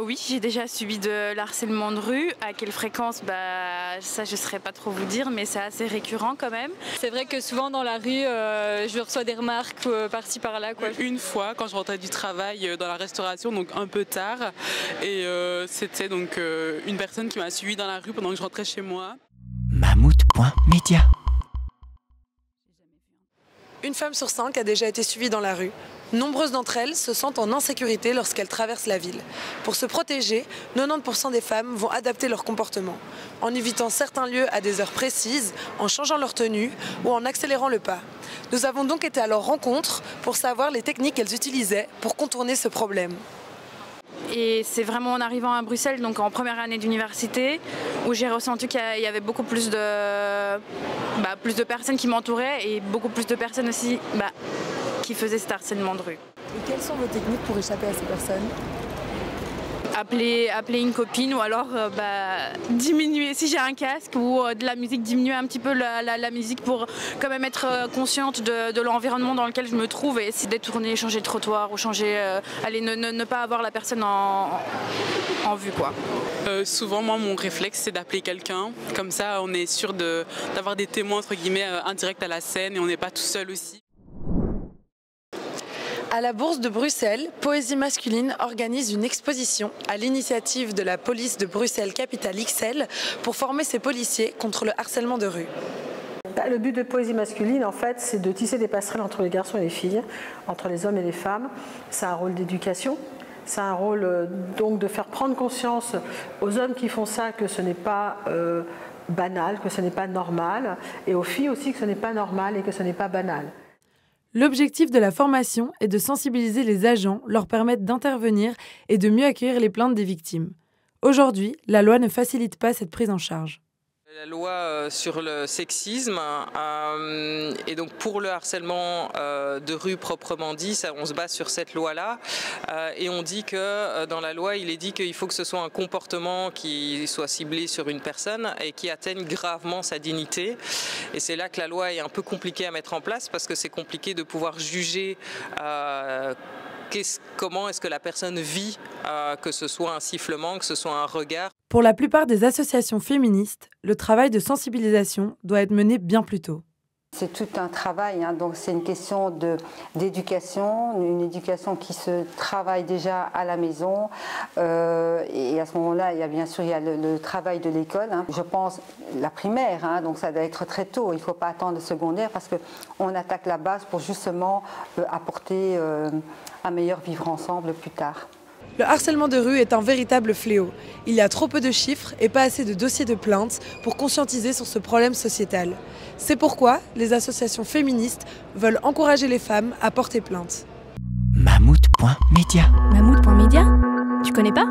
Oui, j'ai déjà subi de l'harcèlement de rue. À quelle fréquence, ça je ne saurais pas trop vous dire, mais c'est assez récurrent quand même. C'est vrai que souvent dans la rue, je reçois des remarques par-ci par-là, quoi. Une fois, quand je rentrais du travail dans la restauration, donc un peu tard, et c'était donc une personne qui m'a suivie dans la rue pendant que je rentrais chez moi. Mammouth.media. Une femme sur 5 a déjà été suivie dans la rue. Nombreuses d'entre elles se sentent en insécurité lorsqu'elles traversent la ville. Pour se protéger, 90% des femmes vont adapter leur comportement, en évitant certains lieux à des heures précises, en changeant leur tenue ou en accélérant le pas. Nous avons donc été à leur rencontre pour savoir les techniques qu'elles utilisaient pour contourner ce problème. Et c'est vraiment en arrivant à Bruxelles, donc en première année d'université, où j'ai ressenti qu'il y avait beaucoup plus de personnes qui m'entouraient et beaucoup plus de personnes aussi qui faisaient cet harcèlement de rue. Et quelles sont vos techniques pour échapper à ces personnes ? Appeler une copine ou alors diminuer, si j'ai un casque ou de la musique, diminuer un petit peu la musique pour quand même être consciente de l'environnement dans lequel je me trouve et essayer de détourner, changer de trottoir ou ne pas avoir la personne en vue, quoi. Souvent, moi, mon réflexe, c'est d'appeler quelqu'un. Comme ça, on est sûr d'avoir des témoins, entre guillemets, indirects à la scène et on n'est pas tout seul aussi. À la Bourse de Bruxelles, Poésie masculine organise une exposition à l'initiative de la police de Bruxelles Capitale XL pour former ses policiers contre le harcèlement de rue. Le but de Poésie masculine, en fait, c'est de tisser des passerelles entre les garçons et les filles, entre les hommes et les femmes. C'est un rôle d'éducation. C'est un rôle donc de faire prendre conscience aux hommes qui font ça que ce n'est pas banal, que ce n'est pas normal, et aux filles aussi que ce n'est pas normal et que ce n'est pas banal. L'objectif de la formation est de sensibiliser les agents, leur permettre d'intervenir et de mieux accueillir les plaintes des victimes. Aujourd'hui, la loi ne facilite pas cette prise en charge. La loi sur le sexisme et donc pour le harcèlement de rue proprement dit, on se base sur cette loi-là et on dit que dans la loi il est dit qu'il faut que ce soit un comportement qui soit ciblé sur une personne et qui atteigne gravement sa dignité. Et c'est là que la loi est un peu compliquée à mettre en place parce que c'est compliqué de pouvoir juger comment est-ce que la personne vit, que ce soit un sifflement, que ce soit un regard. Pour la plupart des associations féministes, le travail de sensibilisation doit être mené bien plus tôt. C'est tout un travail, donc c'est une question d'éducation, une éducation qui se travaille déjà à la maison. Et à ce moment-là, il y a bien sûr le travail de l'école. Je pense la primaire, donc ça doit être très tôt. Il ne faut pas attendre le secondaire parce qu'on attaque la base pour justement apporter un meilleur vivre ensemble plus tard. Le harcèlement de rue est un véritable fléau. Il y a trop peu de chiffres et pas assez de dossiers de plainte pour conscientiser sur ce problème sociétal. C'est pourquoi les associations féministes veulent encourager les femmes à porter plainte. Mammouth.media. Mammouth.media ? Tu connais pas ?